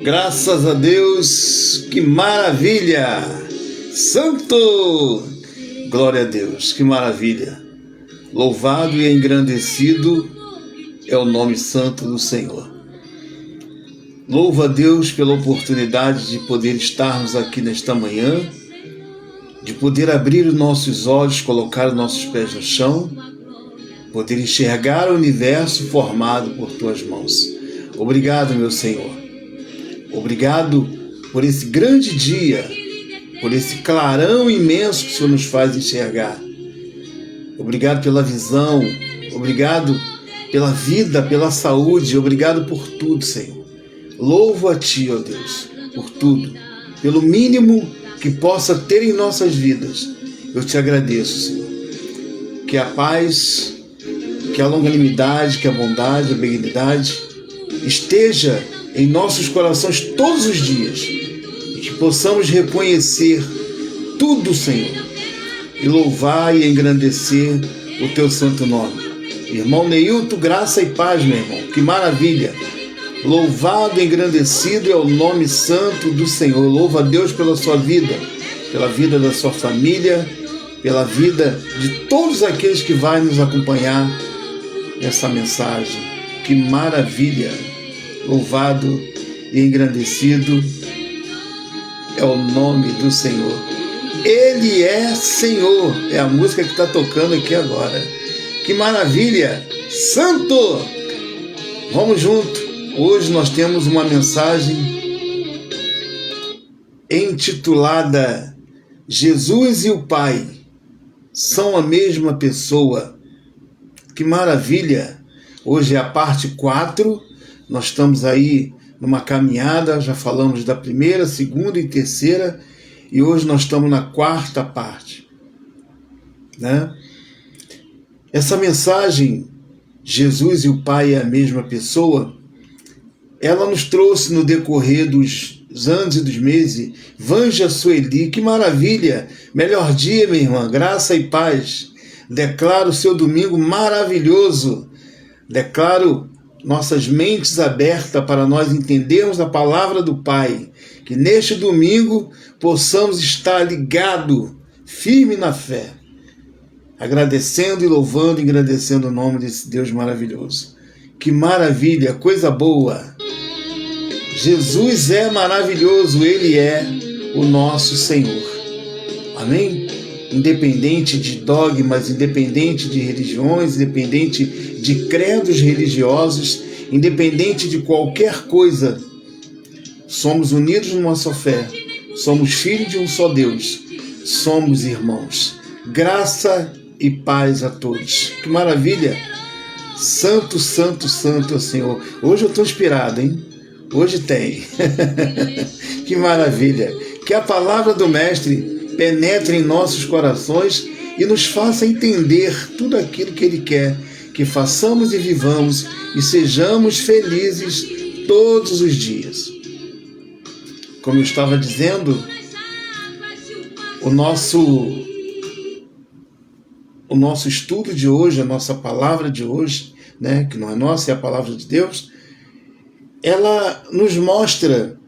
Graças a Deus, que maravilha! Santo! Glória a Deus, que maravilha! Louvado e engrandecido é o nome santo do Senhor. Louvo a Deus pela oportunidade de poder estarmos aqui nesta manhã, de poder abrir os nossos olhos, colocar os nossos pés no chão, poder enxergar o universo formado por Tuas mãos. Obrigado, meu Senhor. Obrigado por esse grande dia, por esse clarão imenso que o Senhor nos faz enxergar. Obrigado pela visão, obrigado pela vida, pela saúde, obrigado por tudo, Senhor. Louvo a Ti, ó Deus, por tudo, pelo mínimo que possa ter em nossas vidas. Eu Te agradeço, Senhor. Que a paz, que a longanimidade, que a bondade, a benignidade esteja em nossos corações todos os dias e que possamos reconhecer tudo, Senhor, e louvar e engrandecer o Teu santo nome. Irmão Neilton, graça e paz, meu irmão, que maravilha! Louvado e engrandecido é o nome santo do Senhor. Louva a Deus pela sua vida, pela vida da sua família, pela vida de todos aqueles que vão nos acompanhar nessa mensagem. Que maravilha! Louvado e engrandecido é o nome do Senhor. Ele é Senhor. É a música que está tocando aqui agora. Que maravilha! Santo! Vamos junto. Hoje nós temos uma mensagem intitulada Jesus e o Pai são a mesma pessoa. Que maravilha! Hoje é a parte 4. Nós estamos aí numa caminhada, já falamos da primeira, segunda e terceira, e hoje nós estamos na quarta parte, né? Essa mensagem, Jesus e o Pai é a mesma pessoa, ela nos trouxe no decorrer dos anos e dos meses, Vanja Sueli, que maravilha, melhor dia, minha irmã, graça e paz, declaro o seu domingo maravilhoso, declaro nossas mentes abertas para nós entendermos a palavra do Pai, que neste domingo possamos estar ligados, firme na fé, agradecendo e louvando e engrandecendo o nome desse Deus maravilhoso. Que maravilha, coisa boa! Jesus é maravilhoso, Ele é o nosso Senhor. Amém? Independente de dogmas, independente de religiões, independente de credos religiosos, independente de qualquer coisa, somos unidos numa só fé, somos filhos de um só Deus, somos irmãos. Graça e paz a todos. Que maravilha! Santo, santo, santo é o Senhor. Hoje eu estou inspirado, hein? Hoje tem. Que maravilha! Que a palavra do Mestre penetre em nossos corações e nos faça entender tudo aquilo que Ele quer que façamos e vivamos e sejamos felizes todos os dias. Como eu estava dizendo, o nosso estudo de hoje, a nossa palavra de hoje, né, que não é nossa, é a palavra de Deus, ela nos mostra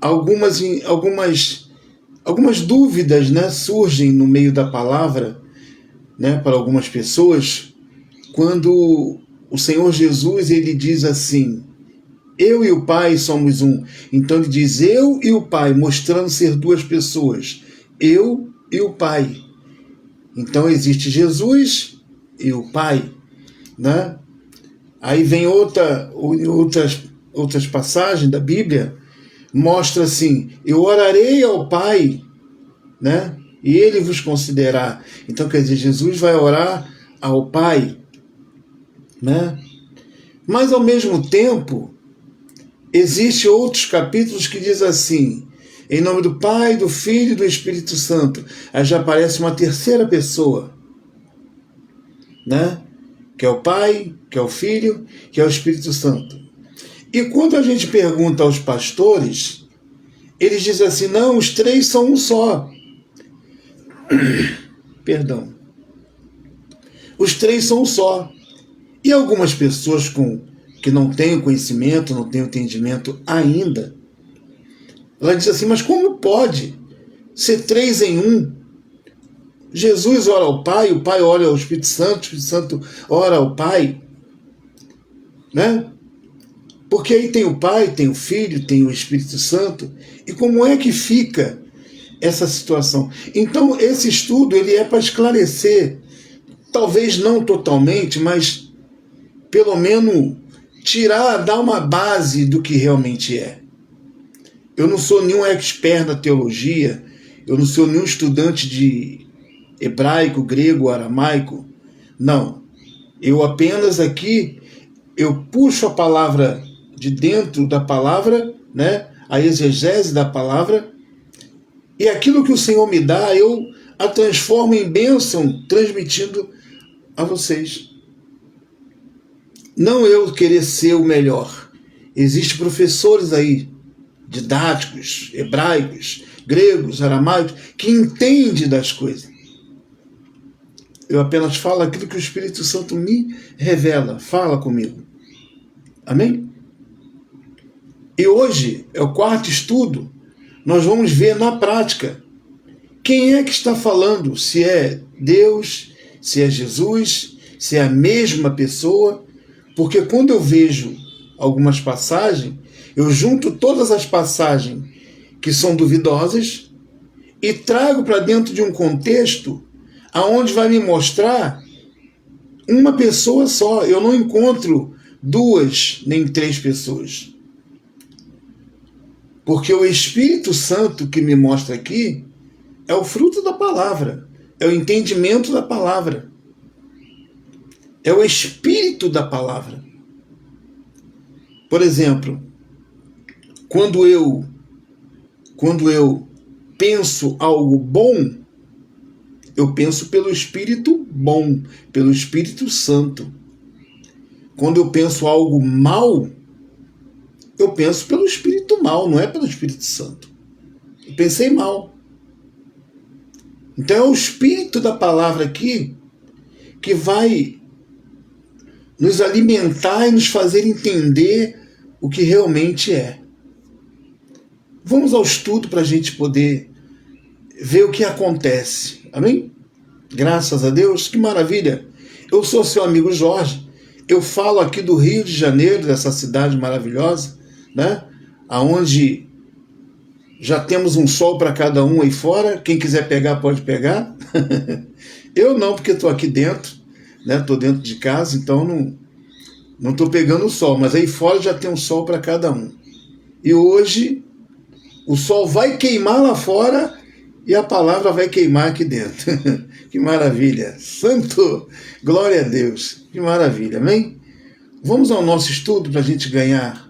algumas dúvidas, né, surgem no meio da palavra, né, para algumas pessoas, quando o Senhor Jesus ele diz assim, eu e o Pai somos um. Então ele diz eu e o Pai, mostrando ser duas pessoas, eu e o Pai. Então existe Jesus e o Pai, né? Aí vem outras passagens da Bíblia, mostra assim, eu orarei ao Pai, né? E Ele vos concederá. Então quer dizer, Jesus vai orar ao Pai, né? Mas ao mesmo tempo, existem outros capítulos que diz assim, em nome do Pai, do Filho e do Espírito Santo. Aí já aparece uma terceira pessoa, né? Que é o Pai, que é o Filho, que é o Espírito Santo. E quando a gente pergunta aos pastores, eles dizem assim, não, os três são um só. Perdão. Os três são um só. E algumas pessoas com que não tem o conhecimento, não tem o entendimento ainda. Ela diz assim, mas como pode ser 3 em 1? Jesus ora ao Pai, o Pai ora ao Espírito Santo ora ao Pai, né? Porque aí tem o Pai, tem o Filho, tem o Espírito Santo. E como é que fica essa situação? Então, esse estudo ele é para esclarecer, talvez não totalmente, mas pelo menos dar uma base do que realmente é. Eu não sou nenhum expert na teologia, eu não sou nenhum estudante de hebraico, grego, aramaico. Não. Eu apenas aqui, eu puxo a palavra de dentro da palavra, né? A exegese da palavra, e aquilo que o Senhor me dá, eu a transformo em bênção, transmitindo a vocês. Não eu querer ser o melhor. Existem professores aí, didáticos, hebraicos, gregos, aramaicos, que entendem das coisas. Eu apenas falo aquilo que o Espírito Santo me revela, fala comigo. Amém? E hoje é o 4º estudo, nós vamos ver na prática quem é que está falando, se é Deus, se é Jesus, se é a mesma pessoa, porque quando eu vejo algumas passagens, eu junto todas as passagens que são duvidosas e trago para dentro de um contexto aonde vai me mostrar uma pessoa só. Eu não encontro 2 nem 3 pessoas. Porque o Espírito Santo que me mostra aqui é o fruto da palavra, é o entendimento da palavra, é o Espírito da palavra. Por exemplo, quando eu penso algo bom, eu penso pelo Espírito bom, pelo Espírito Santo. Quando eu penso algo mal, eu penso pelo Espírito mal, não é pelo Espírito Santo. Eu pensei mal. Então é o Espírito da palavra aqui que vai nos alimentar e nos fazer entender o que realmente é. Vamos ao estudo para a gente poder ver o que acontece. Amém? Graças a Deus, que maravilha. Eu sou seu amigo Jorge. Eu falo aqui do Rio de Janeiro, dessa cidade maravilhosa, né? Aonde já temos um sol para cada um aí fora. Quem quiser pegar, pode pegar. Eu não, porque estou aqui dentro, né? Estou dentro de casa, então não estou pegando o sol. Mas aí fora já tem um sol para cada um. E hoje o sol vai queimar lá fora e a palavra vai queimar aqui dentro. Que maravilha. Santo, glória a Deus. Que maravilha, amém? Vamos ao nosso estudo para a gente ganhar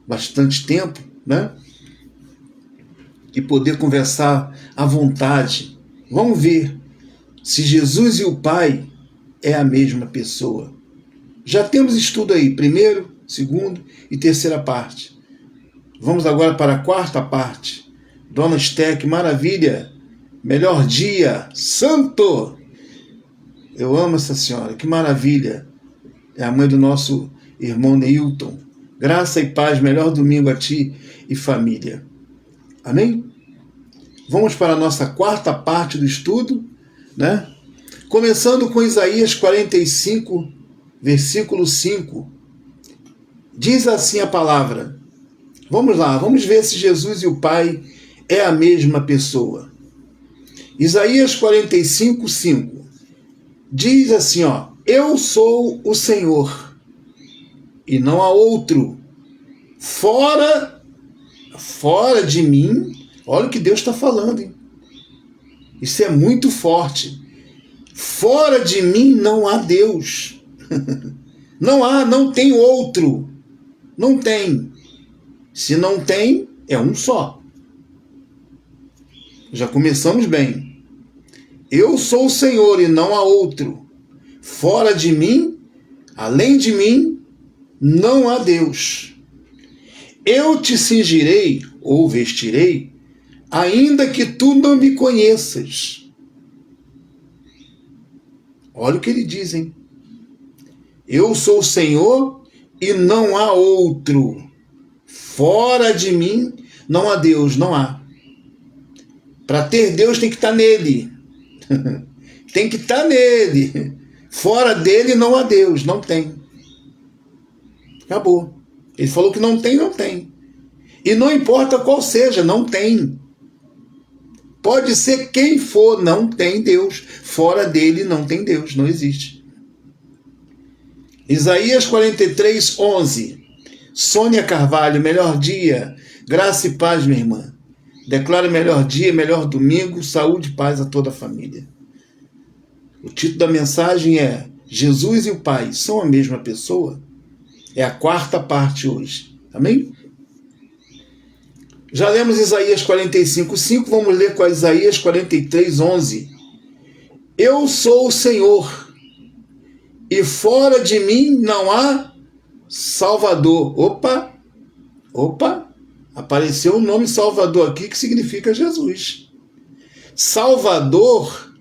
bastante tempo, né? E poder conversar à vontade. Vamos ver se Jesus e o Pai é a mesma pessoa. Já temos estudo aí, 1º, 2º e 3ª parte. Vamos agora para a 4ª parte. Dona Steck, maravilha. Melhor dia, santo. Eu amo essa senhora, que maravilha. É a mãe do nosso irmão Neilton. Graça e paz, melhor domingo a ti e família. Amém? Vamos para a nossa 4ª parte do estudo, né? Começando com Isaías 45, versículo 5. Diz assim a palavra. Vamos lá, vamos ver se Jesus e o Pai é a mesma pessoa. Isaías 45, 5. Diz assim, ó: eu sou o Senhor, e não há outro. Fora de mim, olha o que Deus está falando, hein? Isso é muito forte. Fora de mim não há Deus. Não tem outro. Não tem. Se não tem, é um só. Já começamos bem. Eu sou o Senhor e não há outro. Fora de mim, além de mim, não há Deus. Eu te cingirei ou vestirei, ainda que tu não me conheças. Olha o que ele diz, hein? Eu sou o Senhor e não há outro. Fora de mim não há Deus, não há. Para ter Deus tem que estar nele. Tem que estar nele. Fora dele não há Deus, não tem. Acabou. Ele falou que não tem, não tem. E não importa qual seja, não tem. Pode ser quem for, não tem Deus. Fora dele não tem Deus, não existe. Isaías 43, 11. Sônia Carvalho, melhor dia. Graça e paz, minha irmã. Declaro melhor dia, melhor domingo, saúde e paz a toda a família. O título da mensagem é Jesus e o Pai são a mesma pessoa? É a quarta parte hoje. Amém? Já lemos Isaías 45, 5, vamos ler com Isaías 43, 11. Eu sou o Senhor, e fora de mim não há Salvador. Opa, apareceu o nome Salvador aqui, que significa Jesus. Salvador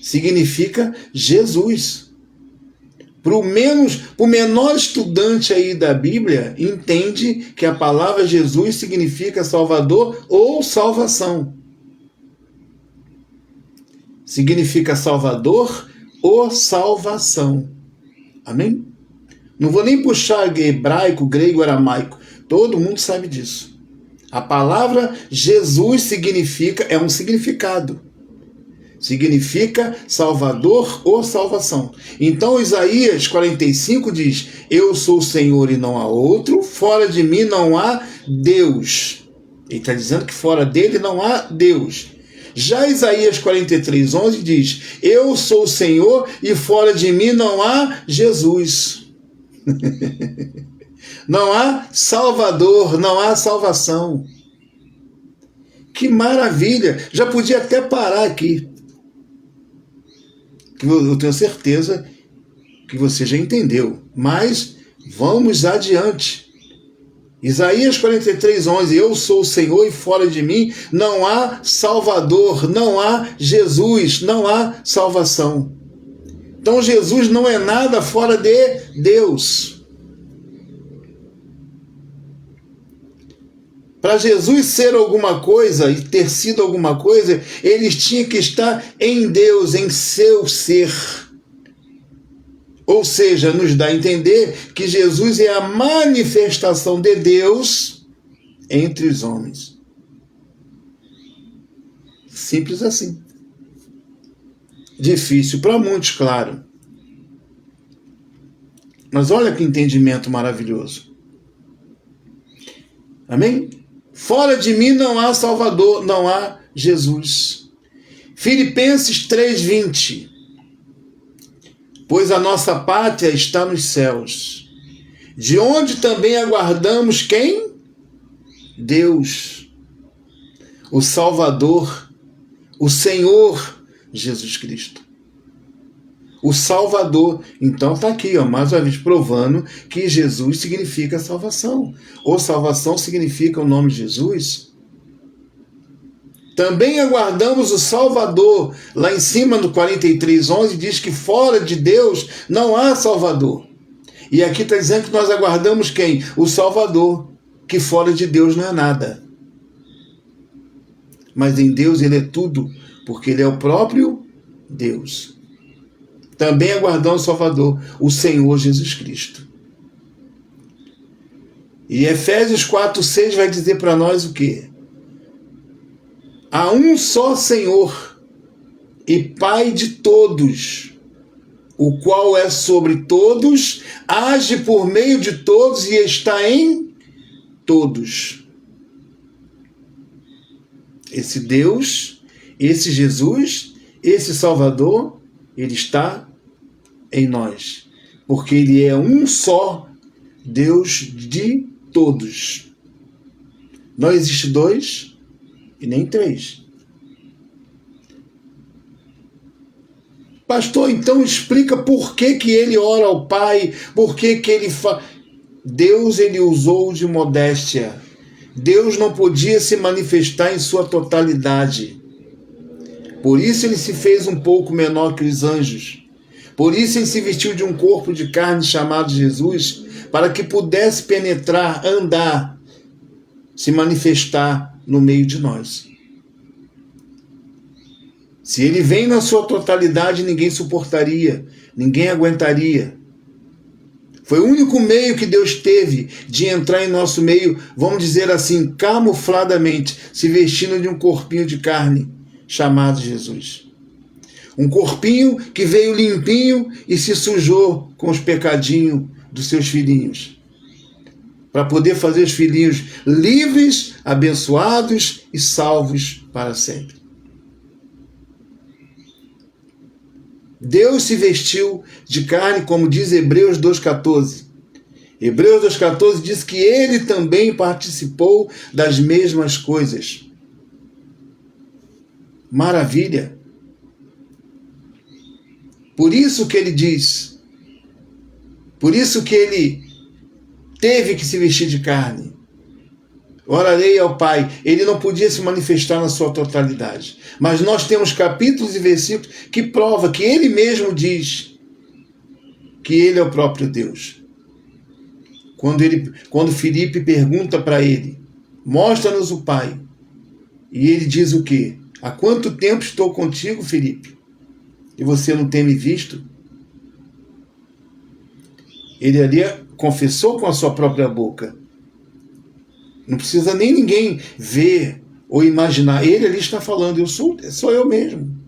significa Jesus. Para o menor estudante aí da Bíblia, entende que a palavra Jesus significa Salvador ou salvação. Significa Salvador ou salvação. Amém? Não vou nem puxar hebraico, grego, aramaico. Todo mundo sabe disso. A palavra Jesus é um significado. Significa Salvador ou salvação. Então Isaías 45 diz: eu sou o Senhor e não há outro, fora de mim não há Deus. Ele está dizendo que fora dele não há Deus. Já Isaías 43, 11 diz: eu sou o Senhor e fora de mim não há Jesus. Não há Salvador, não há salvação. Que maravilha! Já podia até parar aqui. Eu tenho certeza que você já entendeu. Mas vamos adiante. Isaías 43, 11. Eu sou o Senhor e fora de mim não há Salvador, não há Jesus, não há salvação. Então Jesus não é nada fora de Deus. Para Jesus ser alguma coisa e ter sido alguma coisa, ele tinha que estar em Deus, em seu ser. Ou seja, nos dá a entender que Jesus é a manifestação de Deus entre os homens. Simples assim. Difícil para muitos, claro. Mas olha que entendimento maravilhoso. Amém? Fora de mim não há Salvador, não há Jesus. Filipenses 3:20. Pois a nossa pátria está nos céus, de onde também aguardamos quem? Deus, o Salvador, o Senhor Jesus Cristo. O Salvador. Então está aqui, mais uma vez, provando que Jesus significa salvação. Ou salvação significa o nome de Jesus. Também aguardamos o Salvador. Lá em cima, no 43:11, diz que fora de Deus não há Salvador. E aqui está dizendo que nós aguardamos quem? O Salvador, que fora de Deus não é nada. Mas em Deus ele é tudo, porque ele é o próprio Deus. Também aguardamos o Salvador, o Senhor Jesus Cristo. E Efésios 4:6 vai dizer para nós o quê? Há um só Senhor e Pai de todos, o qual é sobre todos, age por meio de todos e está em todos. Esse Deus, esse Jesus, esse Salvador, ele está em nós, porque ele é um só Deus de todos. Não existe dois e nem três. Pastor, então explica por que ele ora ao Pai, por que ele faz. Deus ele usou de modéstia. Deus não podia se manifestar em sua totalidade. Por isso ele se fez um pouco menor que os anjos. Por isso ele se vestiu de um corpo de carne chamado Jesus, para que pudesse penetrar, andar, se manifestar no meio de nós. Se ele vem na sua totalidade, ninguém suportaria, ninguém aguentaria. Foi o único meio que Deus teve de entrar em nosso meio, vamos dizer assim, camufladamente, se vestindo de um corpinho de carne, chamado Jesus. Um corpinho que veio limpinho e se sujou com os pecadinhos dos seus filhinhos, para poder fazer os filhinhos livres, abençoados e salvos para sempre. Deus se vestiu de carne, como diz Hebreus 2,14. Hebreus 2,14 diz que ele também participou das mesmas coisas. Maravilha! Por isso que ele diz, por isso que ele teve que se vestir de carne. Orarei ao Pai. Ele não podia se manifestar na sua totalidade. Mas nós temos capítulos e versículos que provam que ele mesmo diz que ele é o próprio Deus. Quando Filipe pergunta para ele, mostra-nos o Pai. E ele diz o quê? Há quanto tempo estou contigo, Filipe? E você não tem me visto? Ele ali confessou com a sua própria boca. Não precisa nem ninguém ver ou imaginar. Ele ali está falando, sou eu mesmo.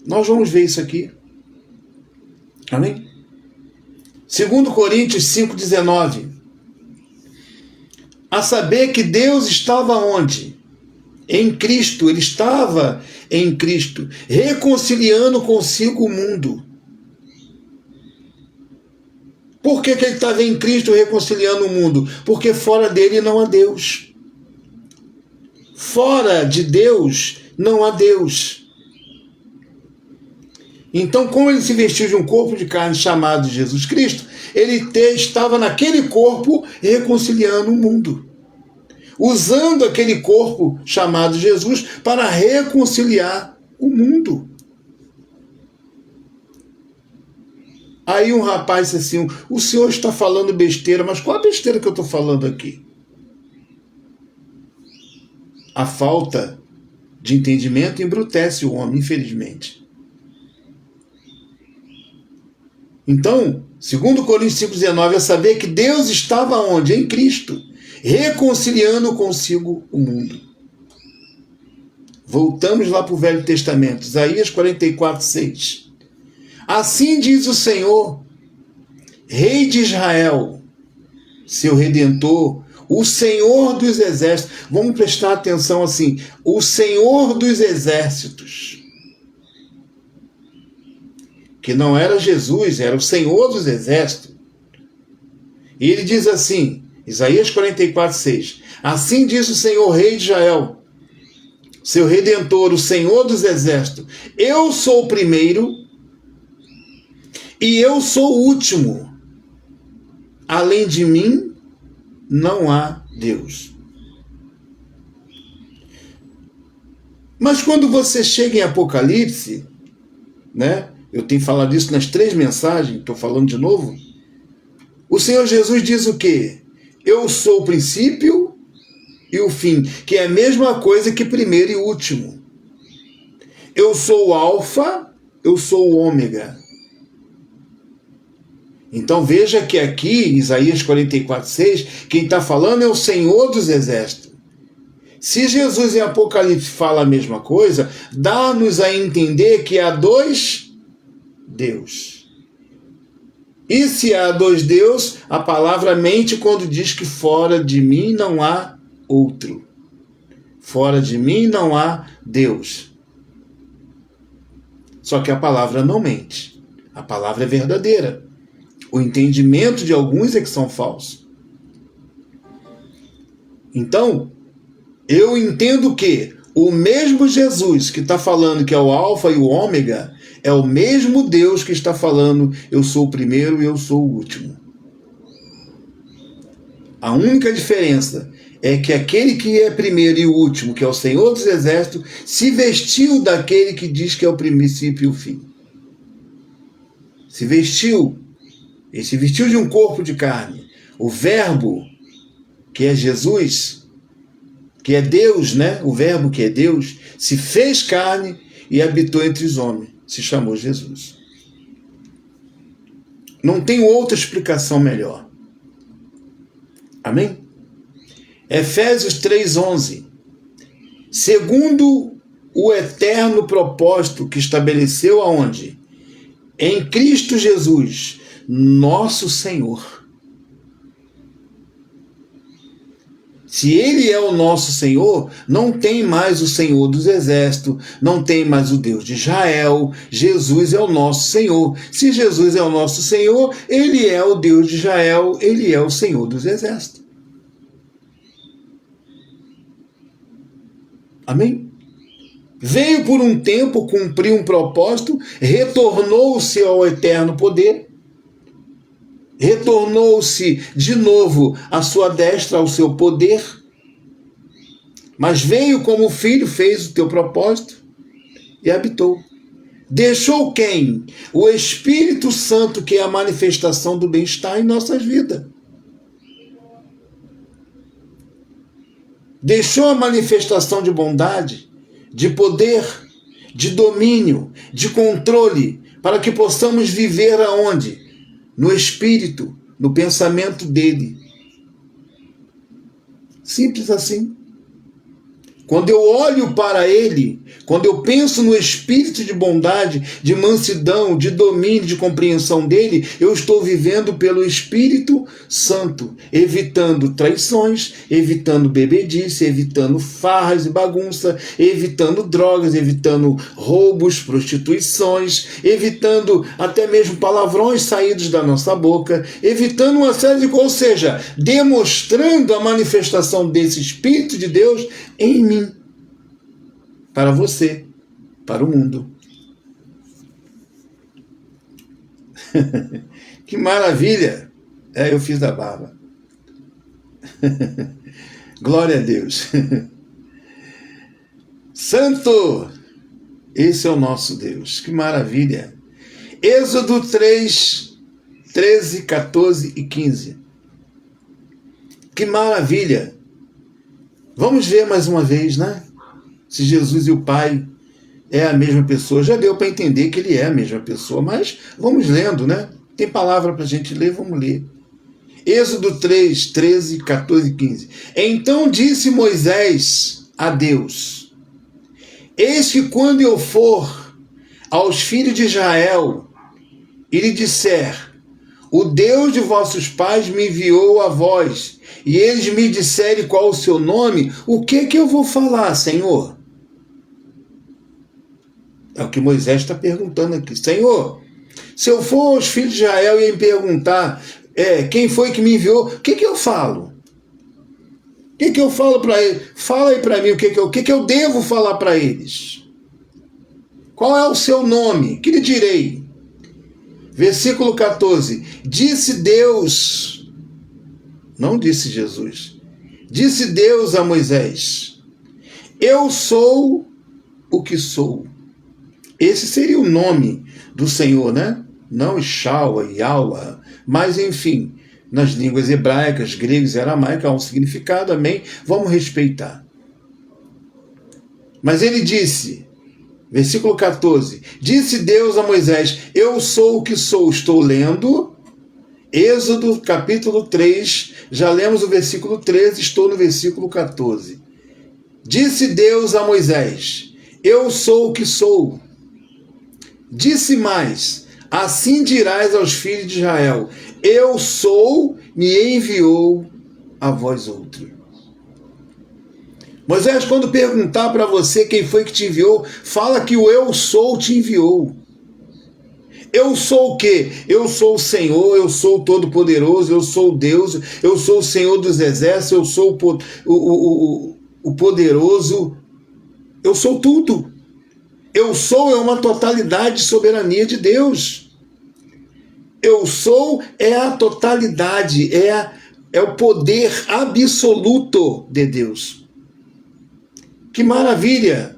Nós vamos ver isso aqui. Amém? 2 Coríntios 5,19. A saber que Deus estava onde? Em Cristo. Ele estava em Cristo, reconciliando consigo o mundo. Por que ele estava em Cristo reconciliando o mundo? Porque fora dele não há Deus. Fora de Deus não há Deus. Então, como ele se vestiu de um corpo de carne chamado Jesus Cristo, ele estava naquele corpo reconciliando o mundo. Usando aquele corpo chamado Jesus para reconciliar o mundo. Aí um rapaz disse assim, o senhor está falando besteira, mas qual a besteira que eu estou falando aqui? A falta de entendimento embrutece o homem, infelizmente. Então, 2 Coríntios 5,19, é saber que Deus estava onde? Em Cristo, reconciliando consigo o mundo. Voltamos lá para o Velho Testamento, Isaías 44,6. Assim diz o Senhor, Rei de Israel, seu Redentor, o Senhor dos Exércitos. Vamos prestar atenção assim, o Senhor dos Exércitos. Que não era Jesus, era o Senhor dos Exércitos. E ele diz assim, Isaías 44,6. Assim diz o Senhor, Rei de Israel, seu Redentor, o Senhor dos Exércitos. Eu sou o primeiro e eu sou o último. Além de mim, não há Deus. Mas quando você chega em Apocalipse, né? Eu tenho falado isso nas 3 mensagens, estou falando de novo. O Senhor Jesus diz o quê? Eu sou o princípio e o fim, que é a mesma coisa que primeiro e último. Eu sou o alfa, eu sou o ômega. Então veja que aqui, Isaías 44,6, quem está falando é o Senhor dos Exércitos. Se Jesus em Apocalipse fala a mesma coisa, dá-nos a entender que há 2 Deus. E se há 2 Deus, a palavra mente quando diz que fora de mim não há outro. Fora de mim não há Deus. Só que a palavra não mente. A palavra é verdadeira. O entendimento de alguns é que são falsos. Então, eu entendo que o mesmo Jesus que está falando que é o alfa e o ômega, é o mesmo Deus que está falando, eu sou o primeiro e eu sou o último. A única diferença é que aquele que é primeiro e o último, que é o Senhor dos Exércitos, se vestiu daquele que diz que é o princípio e o fim. Se vestiu Ele se vestiu de um corpo de carne. O Verbo, que é Jesus, que é Deus, né? O Verbo que é Deus, se fez carne e habitou entre os homens. Se chamou Jesus. Não tem outra explicação melhor. Amém? Efésios 3:11. Segundo o eterno propósito que estabeleceu aonde? Em Cristo Jesus, nosso Senhor. Se Ele é o nosso Senhor, não tem mais o Senhor dos Exércitos, não tem mais o Deus de Israel. Jesus é o nosso Senhor. Se Jesus é o nosso Senhor, Ele é o Deus de Israel, Ele é o Senhor dos Exércitos. Amém? Veio por um tempo cumprir um propósito, retornou-se ao eterno poder, retornou-se de novo à sua destra, ao seu poder, mas veio como filho, fez o teu propósito e habitou. Deixou quem? O Espírito Santo, que é a manifestação do bem-estar em nossas vidas. Deixou a manifestação de bondade, de poder, de domínio, de controle, para que possamos viver aonde? No Espírito, no pensamento dele. Simples assim. Quando eu olho para ele, quando eu penso no espírito de bondade, de mansidão, de domínio, de compreensão dele, eu estou vivendo pelo Espírito Santo, evitando traições, evitando bebedice, evitando farras e bagunça, evitando drogas, evitando roubos, prostituições, evitando até mesmo palavrões saídos da nossa boca, evitando uma série de coisas, ou seja, demonstrando a manifestação desse Espírito de Deus em mim, para você, para o mundo. Que maravilha! Eu fiz a barba. Glória a Deus. Santo! Esse é o nosso Deus. Que maravilha! Êxodo 3, 13, 14 e 15. Que maravilha! Vamos ver mais uma vez, né? Se Jesus e o Pai é a mesma pessoa. Já deu para entender que ele é a mesma pessoa, mas vamos lendo, né? Tem palavra para a gente ler, vamos ler. Êxodo 3, 13, 14 e 15. Então disse Moisés a Deus: eis que quando eu for aos filhos de Israel e lhe disser, o Deus de vossos pais me enviou a vós, e eles me disserem qual o seu nome, o que eu vou falar, Senhor? É o que Moisés está perguntando aqui. Senhor, se eu for aos filhos de Israel e me perguntar quem foi que me enviou, o que eu falo? O que eu falo para eles? Fala aí para mim o que eu devo falar para eles. Qual é o seu nome? Que lhe direi? Versículo 14. Disse Deus, não disse Jesus, disse Deus a Moisés: eu sou o que sou. Esse seria o nome do Senhor, né? Não Yahshua, Yahweh, mas enfim, nas línguas hebraicas, gregas e aramaicas há um significado, amém? Vamos respeitar. Mas ele disse, versículo 14, disse Deus a Moisés: eu sou o que sou. Estou lendo Êxodo capítulo 3, já lemos o versículo 13, estou no versículo 14. Disse Deus a Moisés: eu sou o que sou. Disse mais: assim dirás aos filhos de Israel: eu sou, me enviou a vós outros. Moisés, quando perguntar para você quem foi que te enviou, fala que o eu sou te enviou. Eu sou o quê? Eu sou o Senhor, eu sou o Todo-Poderoso, eu sou o Deus, eu sou o Senhor dos Exércitos, eu sou o Poderoso, eu sou tudo. Eu sou é uma totalidade de soberania de Deus. Eu sou é a totalidade, é o poder absoluto de Deus. Que maravilha!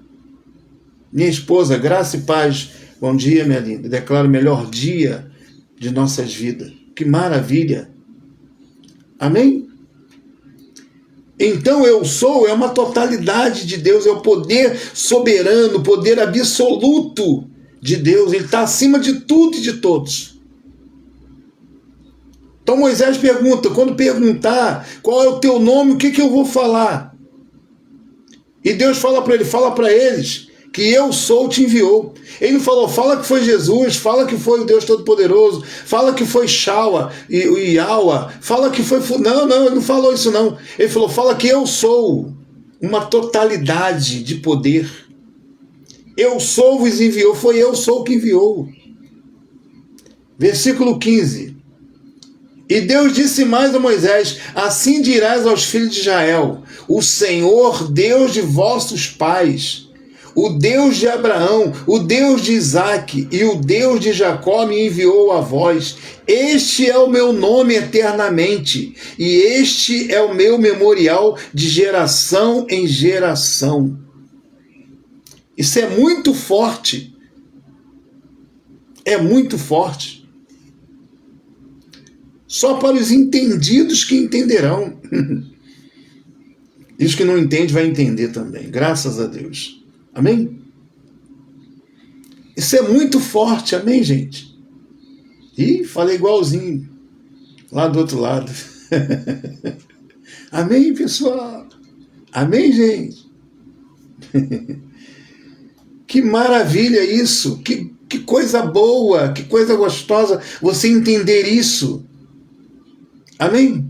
Minha esposa, graça e paz, bom dia, minha linda. Declaro o melhor dia de nossas vidas. Que maravilha! Amém? Então eu sou é uma totalidade de Deus, é o poder soberano, o poder absoluto de Deus. Ele está acima de tudo e de todos. Então Moisés pergunta, quando perguntar qual é o teu nome, o que eu vou falar? E Deus fala para ele, fala para eles que eu sou te enviou. Ele não falou, fala que foi Jesus, fala que foi o Deus Todo-Poderoso, fala que foi Shaua e o Iaua, fala que foi... Não, ele não falou isso não. Ele falou, fala que eu sou uma totalidade de poder. Eu sou vos enviou, foi eu sou que enviou. Versículo 15. E Deus disse mais a Moisés, assim dirás aos filhos de Israel, o Senhor Deus de vossos pais, o Deus de Abraão, o Deus de Isaque e o Deus de Jacó me enviou a vós. Este é o meu nome eternamente, e este é o meu memorial de geração em geração. Isso é muito forte. É muito forte. Só para os entendidos que entenderão. E os que não entendem vai entender também, graças a Deus. Amém? Isso é muito forte, amém, gente? Ih, falei igualzinho lá do outro lado. Amém, pessoal? Amém, gente? Que maravilha isso! Que coisa boa, que coisa gostosa você entender isso. Amém?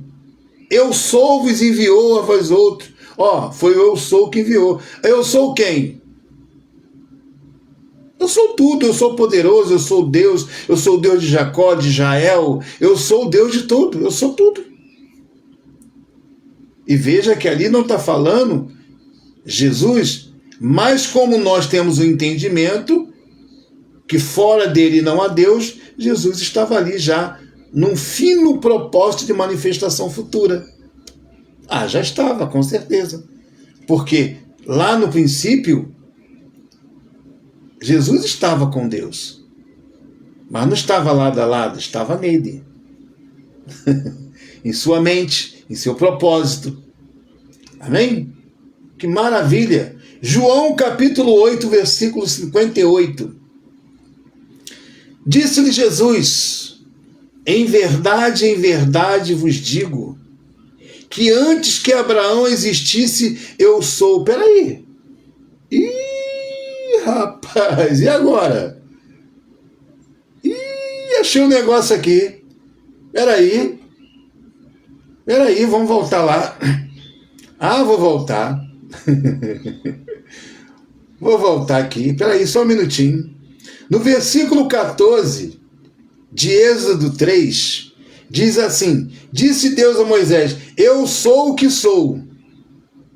Eu sou vos enviou a vós outros. Ó, foi o eu sou que enviou. Eu sou quem? Eu sou tudo, eu sou poderoso, eu sou Deus, eu sou o Deus de Jacó, de Israel, eu sou o Deus de tudo, eu sou tudo. E veja que ali não está falando Jesus, mas como nós temos o entendimento que fora dele não há Deus, Jesus estava ali já num fino propósito de manifestação futura. Ah, já estava, com certeza. Porque lá no princípio, Jesus estava com Deus. Mas não estava lado a lado, estava nele. Em sua mente, em seu propósito. Amém? Que maravilha! João capítulo 8, versículo 58. Disse-lhe Jesus, em verdade vos digo, que antes que Abraão existisse, eu sou. Peraí. Ih, rapaz, e agora? Ih, achei um negócio aqui. Peraí, vamos voltar lá. Ah, vou voltar. Vou voltar aqui. Peraí, só um minutinho. No versículo 14 de Êxodo 3, diz assim, disse Deus a Moisés, eu sou o que sou.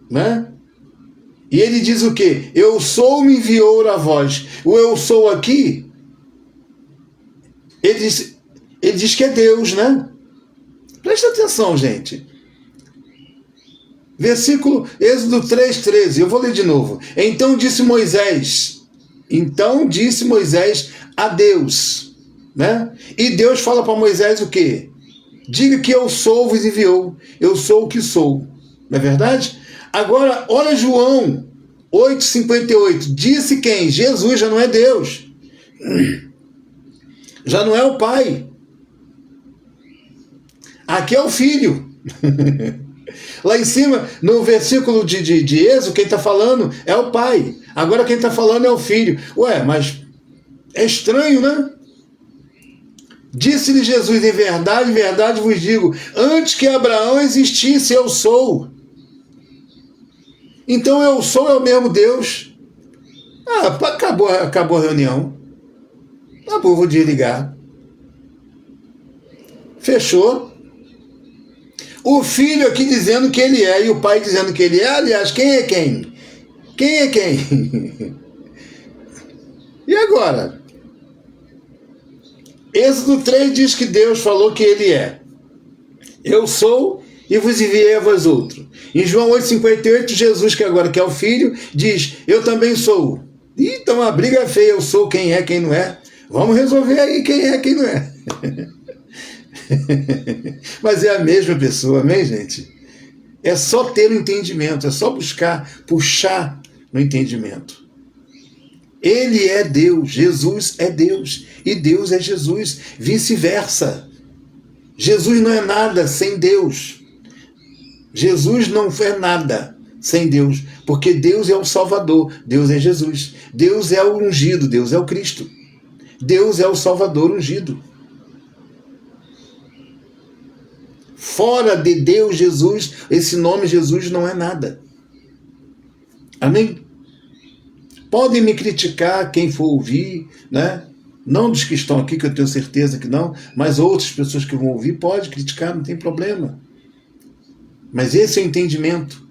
Né? E ele diz o quê? Eu sou me enviou a vós. O eu sou aqui, ele diz que é Deus, né? Presta atenção, gente. Versículo Êxodo 3:13, eu vou ler de novo. Então disse Moisés a Deus, né? E Deus fala para Moisés o quê? Diga que eu sou vos enviou, eu sou o que sou. Não é verdade? Agora, olha João 8:58. Disse quem? Jesus, já não é Deus. Já não é o Pai. Aqui é o Filho. Lá em cima, no versículo de Êxodo, quem está falando é o Pai. Agora quem está falando é o Filho. Ué, mas é estranho, né? Disse-lhe Jesus, em verdade vos digo, antes que Abraão existisse, eu sou. Então eu sou é o mesmo Deus. Ah, acabou a reunião. Tá bom, vou desligar. Fechou. O filho aqui dizendo que ele é, e o pai dizendo que ele é. Aliás, quem é quem? Quem é quem? E agora? Êxodo 3 diz que Deus falou que ele é. Eu sou e vos enviei a vós outros. Em João 8,58, Jesus, que agora que é o filho, diz, eu também sou. Então a briga é feia, eu sou quem é, quem não é. Vamos resolver aí quem é, quem não é. Mas é a mesma pessoa, amém, gente? É só ter o entendimento, é só buscar, puxar no entendimento. Ele é Deus, Jesus é Deus, e Deus é Jesus, vice-versa. Jesus não é nada sem Deus. Jesus não é nada sem Deus, porque Deus é o Salvador, Deus é Jesus. Deus é o ungido, Deus é o Cristo. Deus é o Salvador ungido. Fora de Deus, Jesus, esse nome Jesus não é nada. Amém? Podem me criticar quem for ouvir, né? Não dos que estão aqui, que eu tenho certeza que não, mas outras pessoas que vão ouvir, pode criticar, não tem problema. Mas esse é o entendimento.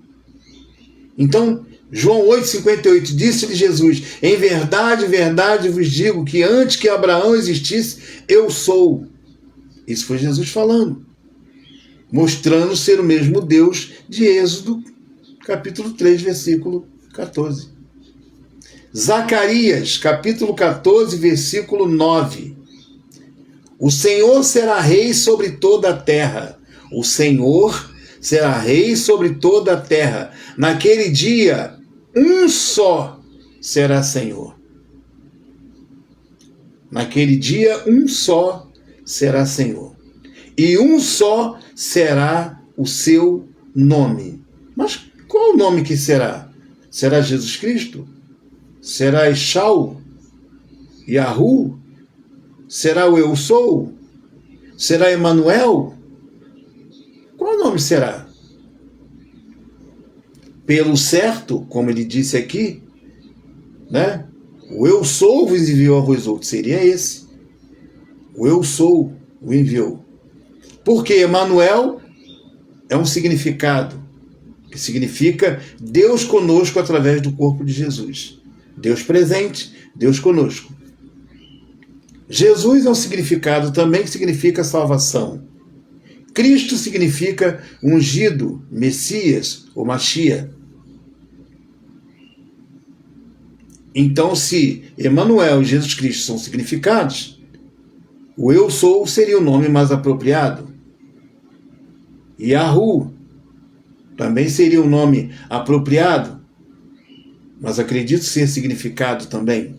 Então, João 8,58, disse-lhe Jesus, em verdade, verdade vos digo que antes que Abraão existisse, eu sou. Isso foi Jesus falando, mostrando ser o mesmo Deus de Êxodo, capítulo 3, versículo 14. Zacarias, capítulo 14, versículo 9. O Senhor será rei sobre toda a terra. O Senhor será rei sobre toda a terra. Naquele dia, um só será Senhor. Naquele dia, um só será Senhor. E um só será o seu nome. Mas qual o nome que será? Será Jesus Cristo? Será Eshau? Yahu? Será o Eu Sou? Será Emanuel? Qual o nome será? Pelo certo, como ele disse aqui, né? O Eu Sou vos enviou a vós outros. Seria esse. O Eu Sou o enviou. Porque Emanuel é um significado que significa Deus conosco através do corpo de Jesus. Deus presente, Deus conosco. Jesus é um significado também que significa salvação. Cristo significa ungido, Messias ou Machia. Então, se Emanuel e Jesus Cristo são significados, o Eu Sou seria o nome mais apropriado. Yahu também seria um nome apropriado, mas acredito ser significado também.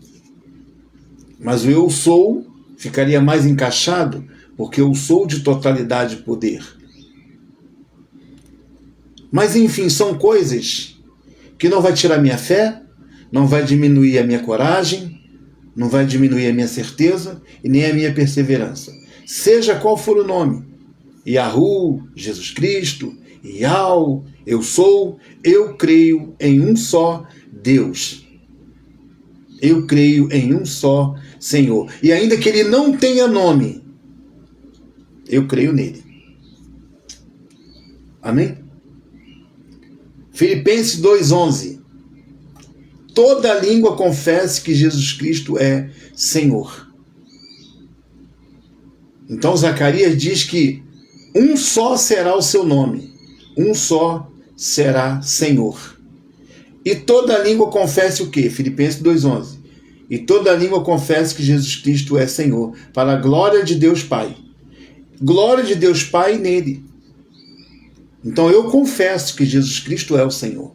Mas o Eu Sou ficaria mais encaixado, porque eu sou de totalidade e poder. Mas enfim, são coisas que não vai tirar minha fé, não vai diminuir a minha coragem, não vai diminuir a minha certeza e nem a minha perseverança. Seja qual for o nome, Yahu, Jesus Cristo, Yahweh, eu sou, eu creio em um só Deus. Eu creio em um só Senhor. E ainda que ele não tenha nome, eu creio nele. Amém? Filipenses 2,11. Toda língua confesse que Jesus Cristo é Senhor. Então Zacarias diz que um só será o seu nome. Um só será Senhor. E toda língua confesse o quê? Filipenses 2,11. E toda língua confesse que Jesus Cristo é Senhor, para a glória de Deus Pai. Glória de Deus Pai nele. Então eu confesso que Jesus Cristo é o Senhor.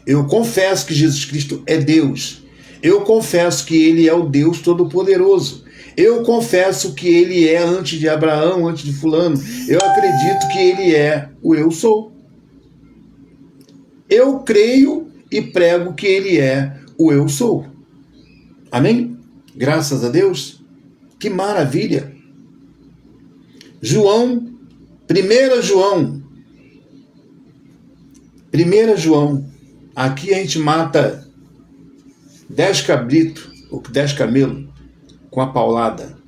Eu confesso que Jesus Cristo é Deus. Eu confesso que ele é o Deus Todo-Poderoso. Eu confesso que ele é antes de Abraão, antes de fulano. Eu acredito que ele é o Eu Sou. Eu creio e prego que ele é o Eu Sou. Amém? Graças a Deus. Que maravilha. João, 1 João. Aqui a gente mata 10 cabritos, ou 10 camelos, com a paulada.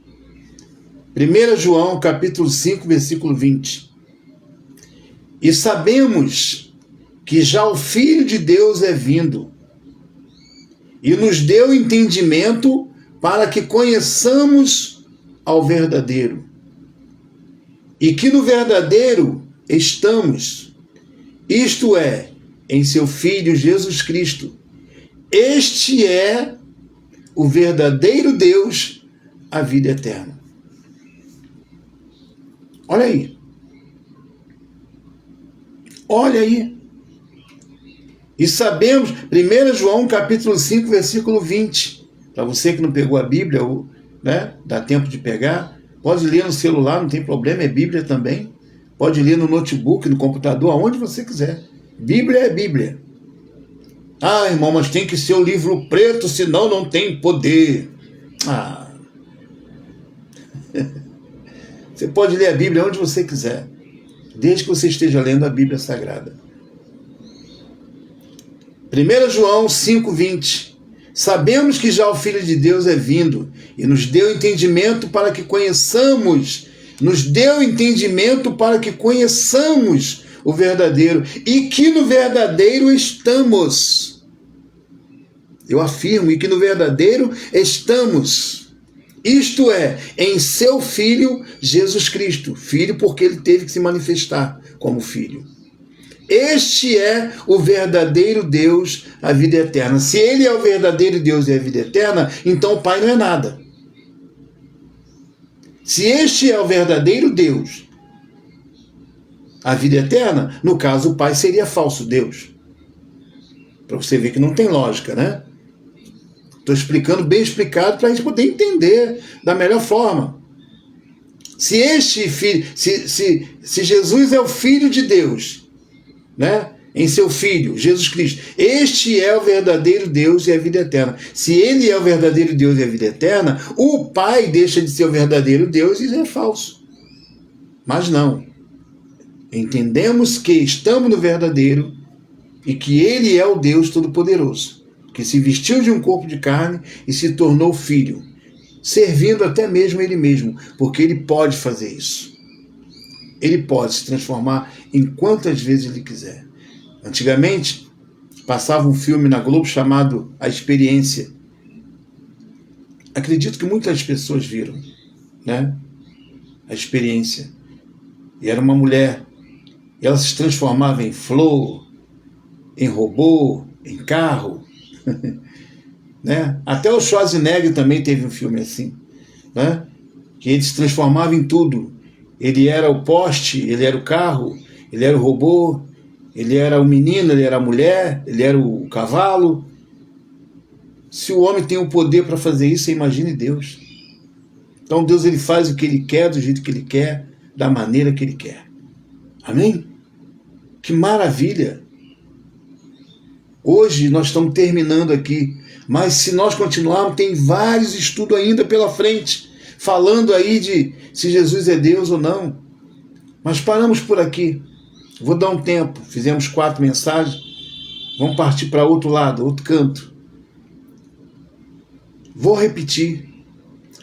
1 João, capítulo 5, versículo 20. E sabemos que já o Filho de Deus é vindo, e nos deu entendimento para que conheçamos ao verdadeiro. E que no verdadeiro estamos, isto é, em seu Filho Jesus Cristo. Este é o verdadeiro Deus, a vida eterna. Olha aí. Olha aí. E sabemos, 1 João capítulo 5, versículo 20. Para você que não pegou a Bíblia, né, dá tempo de pegar, pode ler no celular, não tem problema, é Bíblia também. Pode ler no notebook, no computador, aonde você quiser. Bíblia é Bíblia. Ah, irmão, mas tem que ser o livro preto, senão não tem poder. Ah. Você pode ler a Bíblia onde você quiser, desde que você esteja lendo a Bíblia Sagrada. 1 João 5,20. Sabemos que já o Filho de Deus é vindo e nos deu entendimento para que conheçamos, o verdadeiro e que no verdadeiro estamos. Eu afirmo, e que no verdadeiro estamos. Isto é, em seu Filho Jesus Cristo. Filho porque ele teve que se manifestar como Filho. Este é o verdadeiro Deus, a vida eterna. Se ele é o verdadeiro Deus e a vida eterna, então o Pai não é nada. Se este é o verdadeiro Deus, a vida eterna, no caso o Pai seria falso Deus. Para você ver que não tem lógica, né? Estou explicando bem explicado para a gente poder entender da melhor forma. Se este filho, se Jesus é o Filho de Deus, né? Em seu Filho, Jesus Cristo, este é o verdadeiro Deus e a vida eterna. Se ele é o verdadeiro Deus e a vida eterna, o Pai deixa de ser o verdadeiro Deus e é falso. Mas não. Entendemos que estamos no verdadeiro e que ele é o Deus Todo-Poderoso, que se vestiu de um corpo de carne e se tornou filho, servindo até mesmo ele mesmo, porque ele pode fazer isso. Ele pode se transformar em quantas vezes ele quiser. Antigamente, passava um filme na Globo chamado A Experiência. Acredito que muitas pessoas viram, né? A Experiência. E era uma mulher. E ela se transformava em flor, em robô, em carro. Né? Até o Schwarzenegger também teve um filme assim, né? Que ele se transformava em tudo. Ele era o poste, ele era o carro, ele era o robô, ele era o menino, ele era a mulher, ele era o cavalo. Se o homem tem o poder para fazer isso, você imagine Deus. Então Deus ele faz o que ele quer, do jeito que ele quer, da maneira que ele quer. Amém? Que maravilha! Hoje nós estamos terminando aqui, mas se nós continuarmos, tem vários estudos ainda pela frente, falando aí de se Jesus é Deus ou não. Mas paramos por aqui. Vou dar um tempo. Fizemos 4 mensagens. Vamos partir para outro lado, outro canto. Vou repetir.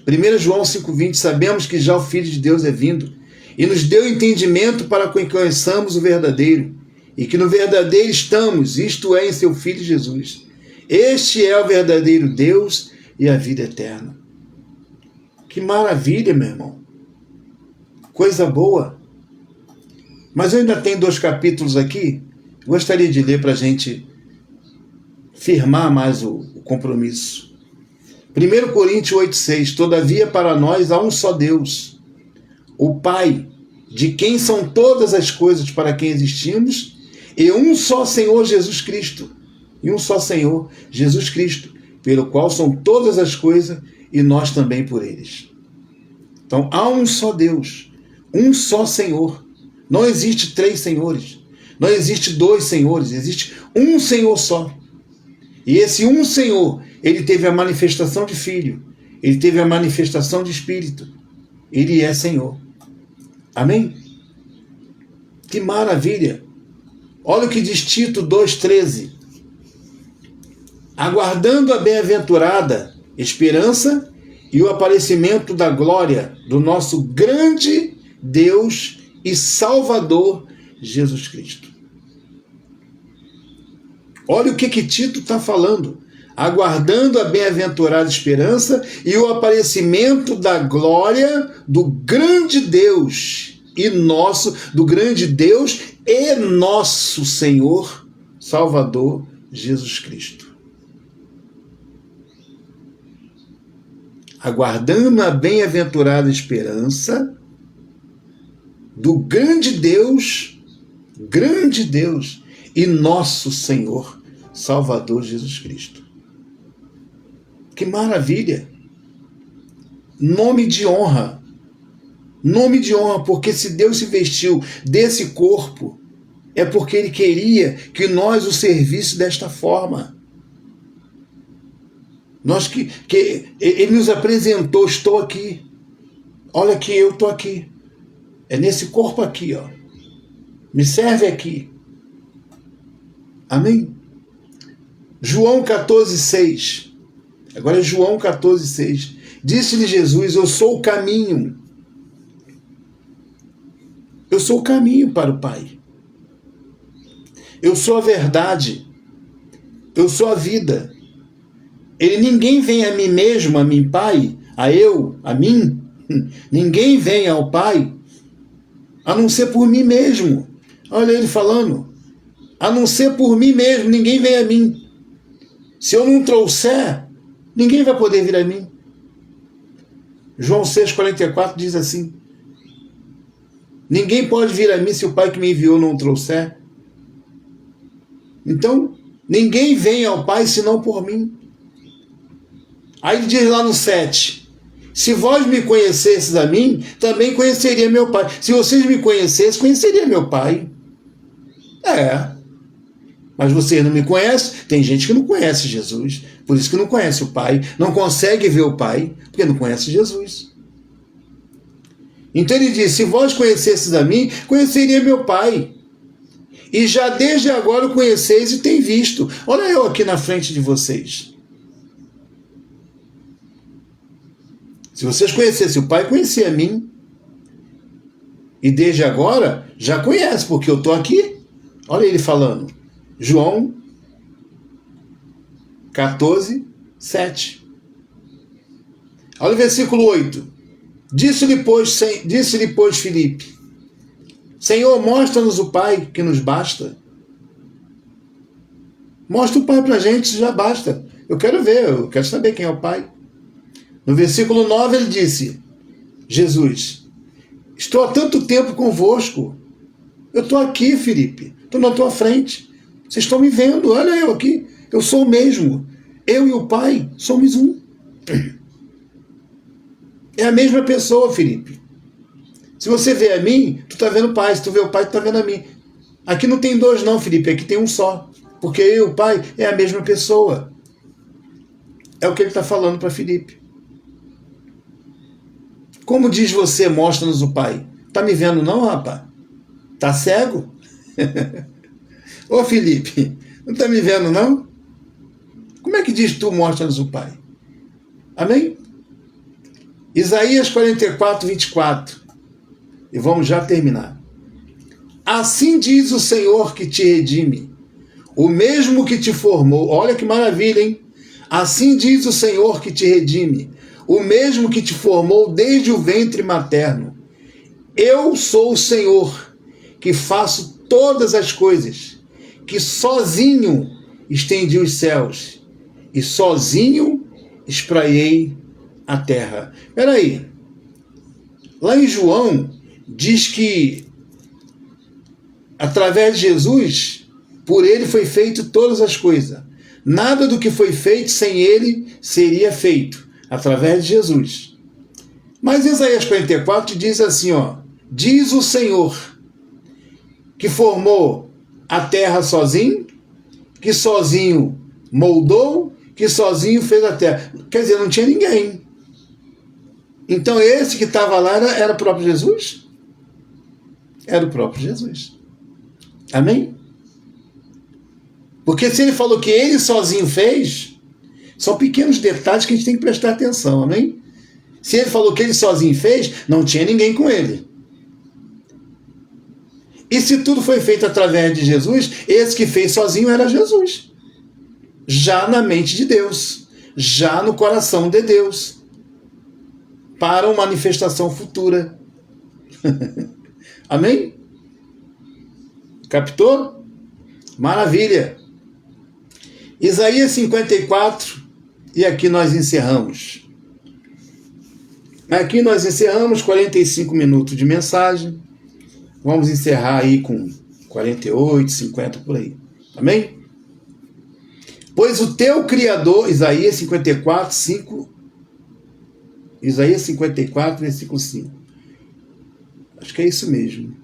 1 João 5,20. Sabemos que já o Filho de Deus é vindo e nos deu entendimento para que conheçamos o verdadeiro e que no verdadeiro estamos, isto é, em seu Filho Jesus. Este é o verdadeiro Deus e a vida eterna. Que maravilha, meu irmão. Coisa boa. Mas eu ainda tenho 2 capítulos aqui. Gostaria de ler para a gente firmar mais o compromisso. 1 Coríntios 8,6. Todavia para nós há um só Deus, o Pai, de quem são todas as coisas, para quem existimos, e um só Senhor Jesus Cristo. E um só Senhor Jesus Cristo, pelo qual são todas as coisas e nós também por eles. Então há um só Deus, um só Senhor. Não existe 3 senhores, não existe 2 senhores, existe um Senhor só. E esse um Senhor, ele teve a manifestação de Filho, ele teve a manifestação de Espírito, ele é Senhor. Amém? Que maravilha! Olha o que diz Tito 2,13. Aguardando a bem-aventurada esperança e o aparecimento da glória do nosso grande Deus e Salvador Jesus Cristo. Olha o que Tito está falando. Aguardando a bem-aventurada esperança e o aparecimento da glória do grande Deus e do grande Deus e nosso Senhor Salvador Jesus Cristo. Aguardando a bem-aventurada esperança do grande Deus e nosso Senhor, Salvador Jesus Cristo. Que maravilha! Nome de honra, porque se Deus se vestiu desse corpo, é porque Ele queria que nós o servisse desta forma. Ele nos apresentou, estou aqui. Olha que eu estou aqui. É nesse corpo aqui, ó. Me serve aqui. Amém? João 14,6. Agora é João 14,6. Disse-lhe Jesus: eu sou o caminho. Eu sou o caminho para o Pai. Eu sou a verdade. Eu sou a vida. Ninguém vem a mim mesmo, a mim, Pai, a mim. Ninguém vem ao Pai a não ser por mim mesmo. Olha ele falando. A não ser por mim mesmo, ninguém vem a mim. Se eu não trouxer, ninguém vai poder vir a mim. João 6,44 diz assim: ninguém pode vir a mim se o Pai que me enviou não o trouxer. Então, ninguém vem ao Pai senão por mim. Aí ele diz lá no 7: se vós me conhecesses a mim, também conheceria meu Pai. Se vocês me conhecessem, conheceria meu Pai. Mas vocês não me conhecem. Tem gente que não conhece Jesus, por isso que não conhece o Pai, não consegue ver o Pai, porque não conhece Jesus. Então ele diz: se vós conhecesses a mim, conheceria meu Pai. E já desde agora o conheceis e tem visto. Olha eu aqui na frente de vocês. Se vocês conhecessem o Pai, conhecia a mim. E desde agora já conhece, porque eu estou aqui. Olha ele falando. João 14:7. Olha o versículo 8. Disse-lhe, pois, Filipe: Senhor, mostra-nos o Pai, que nos basta. Mostra o Pai para a gente, isso já basta. Eu quero ver, eu quero saber quem é o Pai. No versículo 9 ele disse: Jesus, estou há tanto tempo convosco. Eu estou aqui, Filipe. Estou na tua frente. Vocês estão me vendo. Olha eu aqui. Eu sou o mesmo. Eu e o Pai somos um. É a mesma pessoa, Filipe. Se você vê a mim, tu está vendo o Pai. Se tu vê o Pai, tu está vendo a mim. Aqui não tem dois não, Filipe. Aqui tem um só. Porque eu e o Pai é a mesma pessoa. É o que ele está falando para Filipe. Como diz você, mostra-nos o Pai? Tá me vendo não, rapaz? Tá cego? Ô Filipe, não tá me vendo não? Como é que diz tu, mostra-nos o Pai? Amém? Isaías 44:24. E vamos já terminar. Assim diz o Senhor que te redime, o mesmo que te formou. Olha que maravilha, hein? Assim diz o Senhor que te redime, o mesmo que te formou desde o ventre materno. Eu sou o Senhor, que faço todas as coisas, que sozinho estendi os céus e sozinho espraiei a terra. Espera aí. Lá em João, diz que através de Jesus, por ele foi feito todas as coisas. Nada do que foi feito sem ele seria feito, através de Jesus. Mas Isaías 44 diz assim, ó: diz o Senhor, que formou a terra sozinho, que sozinho moldou, que sozinho fez a terra. Quer dizer, não tinha ninguém. Então esse que estava lá era o próprio Jesus? Era o próprio Jesus. Amém? Porque se ele falou que ele sozinho fez, são pequenos detalhes que a gente tem que prestar atenção, amém? Se ele falou que ele sozinho fez, não tinha ninguém com ele. E se tudo foi feito através de Jesus, esse que fez sozinho era Jesus. Já na mente de Deus, já no coração de Deus, para uma manifestação futura. Amém? Captou? Maravilha. Isaías 54, e aqui nós encerramos. Aqui nós encerramos 45 minutos de mensagem. Vamos encerrar aí com 48, 50 por aí. Amém? Pois o teu Criador, Isaías 54, 5. Isaías 54, versículo 5. Acho que é isso mesmo.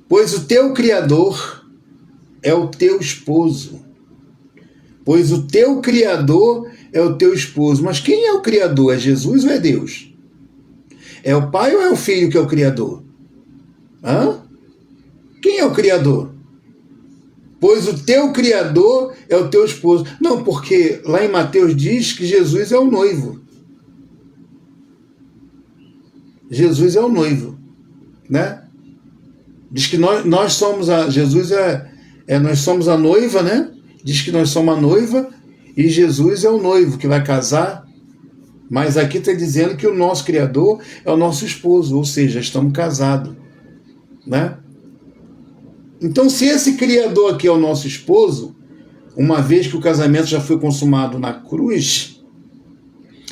Pois o teu Criador é o teu esposo. Pois o teu Criador é o teu esposo. Mas quem é o Criador? É Jesus ou é Deus? É o Pai ou é o Filho que é o Criador? Hã? Quem é o Criador? Pois o teu Criador é o teu esposo. Não, porque lá em Mateus diz que Jesus é o noivo. Jesus é o noivo, né? Diz que nós somos a... Jesus nós somos a noiva, né? Diz que nós somos a noiva e Jesus é o noivo que vai casar. Mas aqui está dizendo que o nosso Criador é o nosso esposo, ou seja, estamos casados, né? Então, se esse Criador aqui é o nosso esposo, uma vez que o casamento já foi consumado na cruz,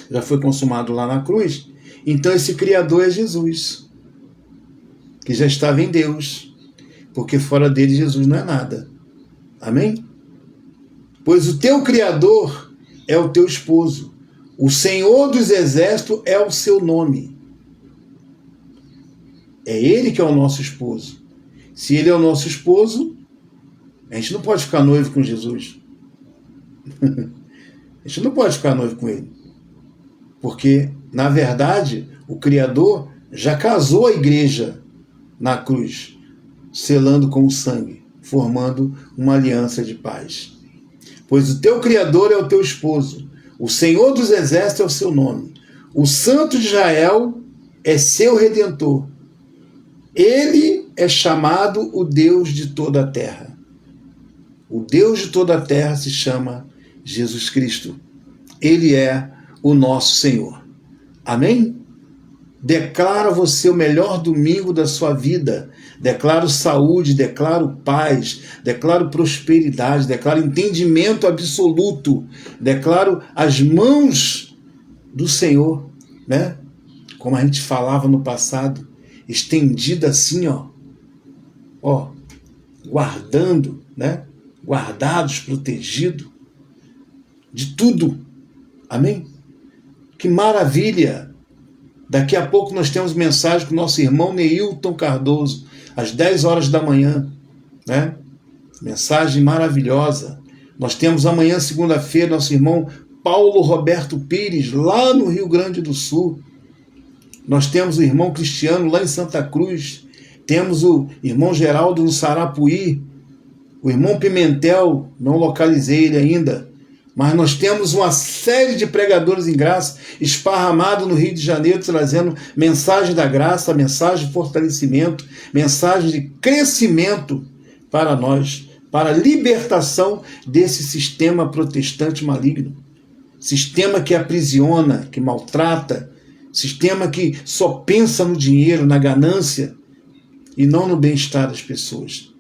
já foi consumado lá na cruz, então esse Criador é Jesus, que já estava em Deus, porque fora dele Jesus não é nada. Amém? Pois o teu Criador é o teu esposo, o Senhor dos Exércitos é o seu nome. É ele que é o nosso esposo. Se ele é o nosso esposo, a gente não pode ficar noivo com Jesus. A gente não pode ficar noivo com ele. Porque, na verdade, o Criador já casou a igreja na cruz, selando com o sangue, formando uma aliança de paz. Pois o teu Criador é o teu esposo, o Senhor dos Exércitos é o seu nome, o Santo de Israel é seu Redentor. Ele é chamado o Deus de toda a terra. O Deus de toda a terra se chama Jesus Cristo. Ele é o nosso Senhor. Amém? Declaro a você o melhor domingo da sua vida. Declaro saúde, declaro paz, declaro prosperidade, declaro entendimento absoluto, declaro as mãos do Senhor, né? Como a gente falava no passado, estendida assim, ó, guardando, né? Guardados, protegidos de tudo. Amém? Que maravilha! Daqui a pouco nós temos mensagem com o nosso irmão Neilton Cardoso, às 10 horas da manhã, né? Mensagem maravilhosa. Nós temos amanhã, segunda-feira, nosso irmão Paulo Roberto Pires, lá no Rio Grande do Sul. Nós temos o irmão Cristiano lá em Santa Cruz. Temos o irmão Geraldo no Sarapuí. O irmão Pimentel, não localizei ele ainda. Mas nós temos uma série de pregadores em graça esparramados no Rio de Janeiro, trazendo mensagem da graça, mensagem de fortalecimento, mensagem de crescimento para nós, para a libertação desse sistema protestante maligno. Sistema que aprisiona, que maltrata, sistema que só pensa no dinheiro, na ganância e não no bem-estar das pessoas.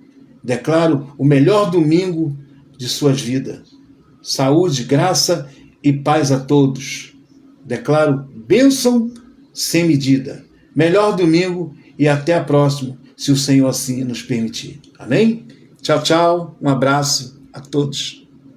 Declaro o melhor domingo de suas vidas. Saúde, graça e paz a todos. Declaro bênção sem medida. Melhor domingo e até a próxima, se o Senhor assim nos permitir. Amém? Tchau, tchau. Um abraço a todos.